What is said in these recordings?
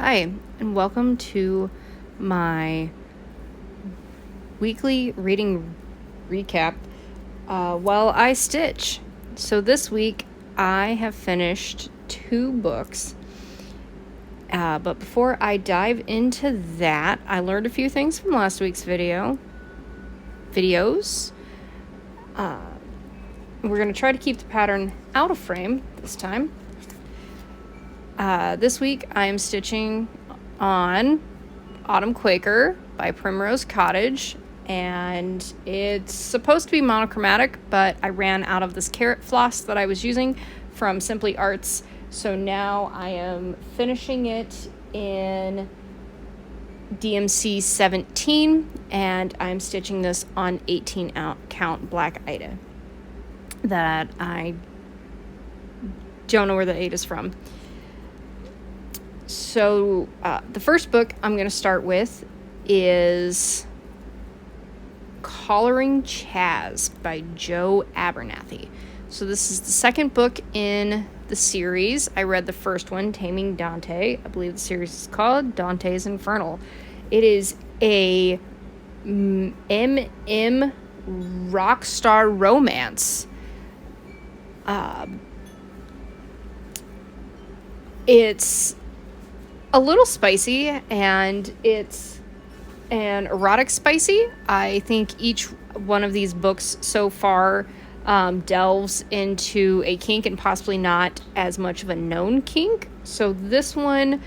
Hi, and welcome to my weekly reading recap while I stitch. So this week I have finished 2 books, but before I dive into that, I learned a few things from last week's videos. We're going to try to keep the pattern out of frame this time. This week I am stitching on Autumn Quaker by Primrose Cottage, and it's supposed to be monochromatic, but I ran out of this carrot floss that I was using from Simply Arts, so now I am finishing it in DMC 17, and I'm stitching this on 18 count Black Ida that I don't know where the 8 is from. So the first book I'm going to start with is Collaring Chaz by Jo Abernathy. So this is the second book in the series. I read the first one, Taming Dante. I believe the series is called Dante's Infernal. It is a MM rock star romance. It's a little spicy, and it's an erotic spicy. I think each one of these books so far delves into a kink and possibly not as much of a known kink. So this one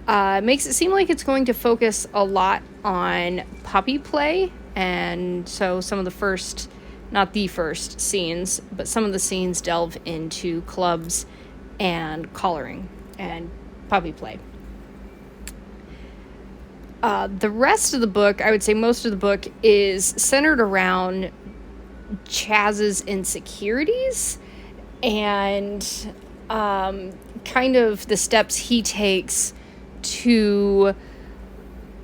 makes it seem like it's going to focus a lot on puppy play, and so some of the first, not the first scenes, but some of the scenes delve into clubs and collaring and puppy play. The rest of the book, I would say most of the book, is centered around Chaz's insecurities and kind of the steps he takes to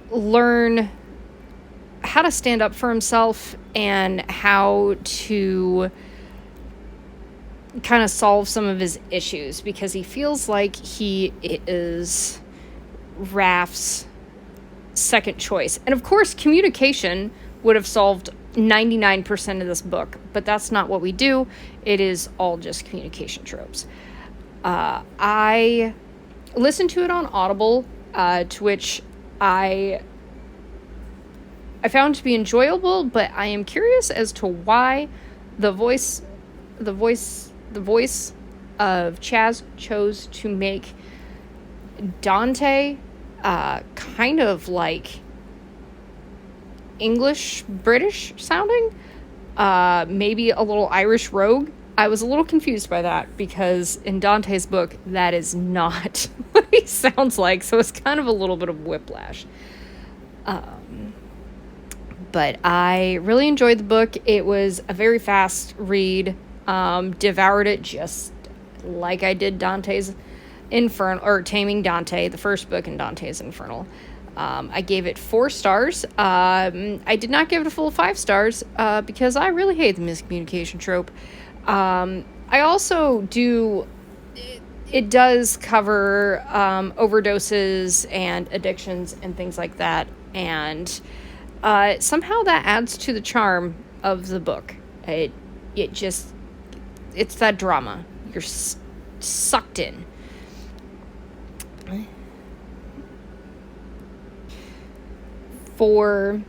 learn how to stand up for himself and how to kind of solve some of his issues, because he feels like he is Raph's second choice. And of course, communication would have solved 99% of this book, but that's not what we do. It is all just communication tropes. I listened to it on Audible, to which I found to be enjoyable, but I am curious as to why the voice of Chaz chose to make Dante kind of like English British sounding, maybe a little Irish rogue. I was a little confused by that, because in Dante's book that is not what he sounds like, so it's kind of a little bit of whiplash. But I really enjoyed the book. It was a very fast read. Devoured it just like I did Dante's Infernal, or Taming Dante, the first book in Dante's Infernal. I gave it 4 stars. I did not give it a full 5 stars because I really hate the miscommunication trope. I also do... It does cover overdoses and addictions and things like that, and somehow that adds to the charm of the book. It's that drama. You're sucked in. For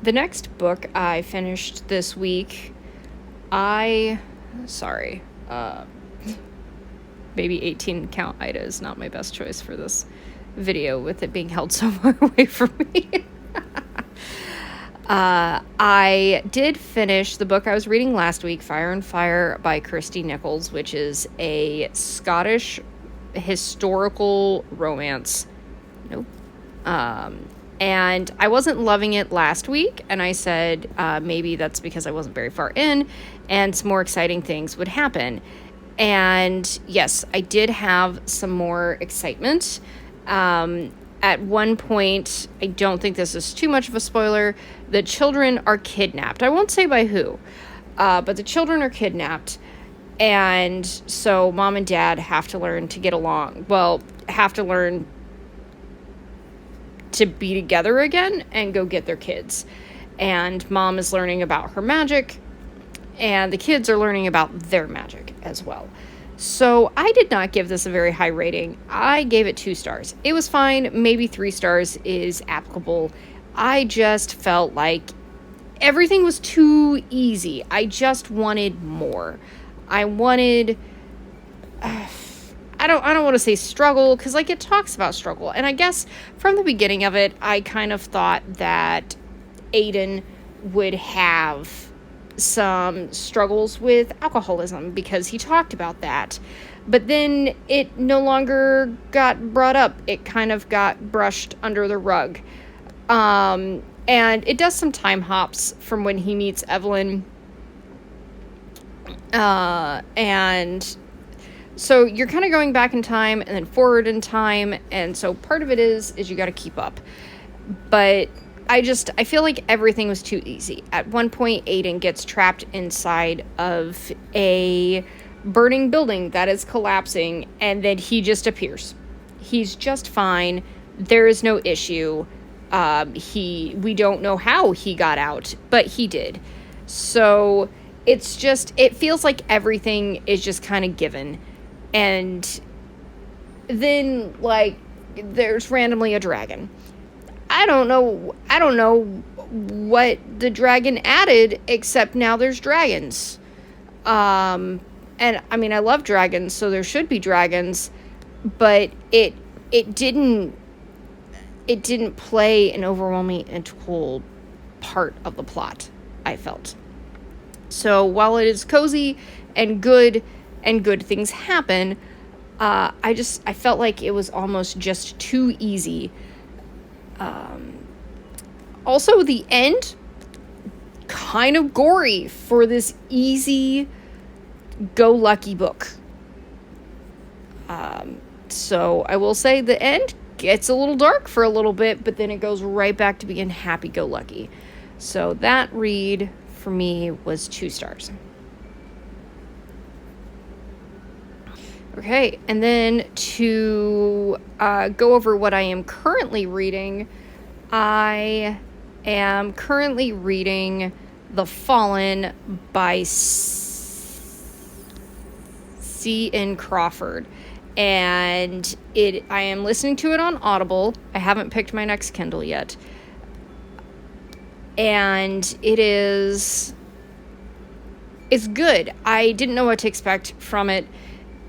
the next book I finished this week, maybe 18 count Ida is not my best choice for this video, with it being held so far away from me. I did finish the book I was reading last week, Fire and Fire by Kyrstie Nickles, which is a Scottish historical romance. Nope. And I wasn't loving it last week, and I said maybe that's because I wasn't very far in, and some more exciting things would happen. And yes, I did have some more excitement. At one point, I don't think this is too much of a spoiler, the children are kidnapped. I won't say by who, but the children are kidnapped. And so mom and dad have to learn to get along. Well, have to learn to be together again and go get their kids. And mom is learning about her magic, and the kids are learning about their magic as well. So I did not give this a very high rating. I gave it 2 stars. It was fine. Maybe 3 stars is applicable. I just felt like everything was too easy. I just wanted more. I wanted... I don't want to say struggle, because like it talks about struggle. And I guess from the beginning of it, I kind of thought that Aiden would have some struggles with alcoholism, because he talked about that. But then it no longer got brought up. It kind of got brushed under the rug. And it does some time hops from when he meets Evelyn. And so you're kind of going back in time and then forward in time. And so part of it is you got to keep up. But I feel like everything was too easy. At one point, Aiden gets trapped inside of a burning building that is collapsing, and then he just appears. He's just fine. There is no issue. We don't know how he got out, but he did. So it feels like everything is just kind of given. And then, like, there's randomly a dragon. I don't know what the dragon added, except now there's dragons. And I mean, I love dragons, so there should be dragons, but it didn't play an overwhelming integral part of the plot, I felt. So while it is cozy and good things happen, I felt like it was almost just too easy. Also, the end, kind of gory for this easy, go-lucky book. So I will say the end gets a little dark for a little bit, but then it goes right back to being happy-go-lucky. So that read, for me, was 2 stars. Okay, and then to go over what I am currently reading, I am currently reading The Fallen by C.N. Crawford. And I am listening to it on Audible. I haven't picked my next Kindle yet. And it's good. I didn't know what to expect from it.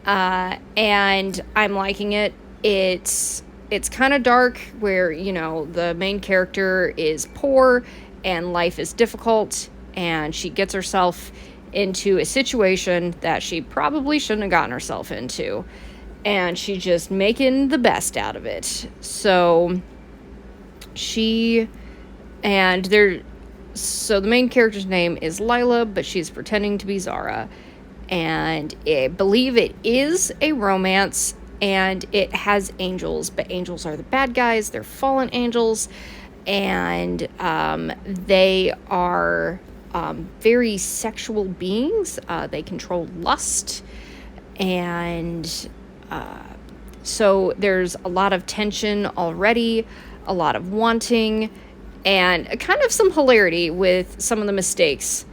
And I'm liking it. It's kind of dark, where, the main character is poor and life is difficult, and she gets herself into a situation that she probably shouldn't have gotten herself into, and she's just making the best out of it. So the main character's name is Lila, but she's pretending to be Zara. And I believe it is a romance, and it has angels, but angels are the bad guys. They're fallen angels, and they are very sexual beings. They control lust, and so there's a lot of tension already, a lot of wanting, and kind of some hilarity with some of the mistakes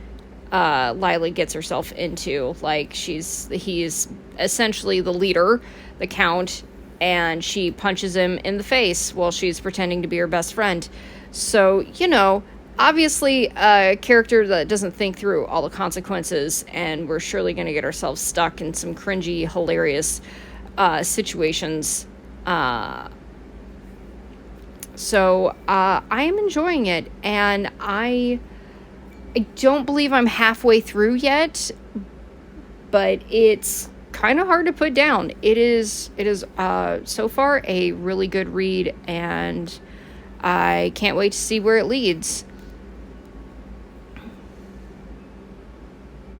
Lila gets herself into. Like, he's essentially the leader, the Count, and she punches him in the face while she's pretending to be her best friend. So, obviously a character that doesn't think through all the consequences, and we're surely going to get ourselves stuck in some cringy, hilarious situations. So I am enjoying it, and I don't believe I'm halfway through yet, but it's kind of hard to put down. It is so far a really good read, and I can't wait to see where it leads.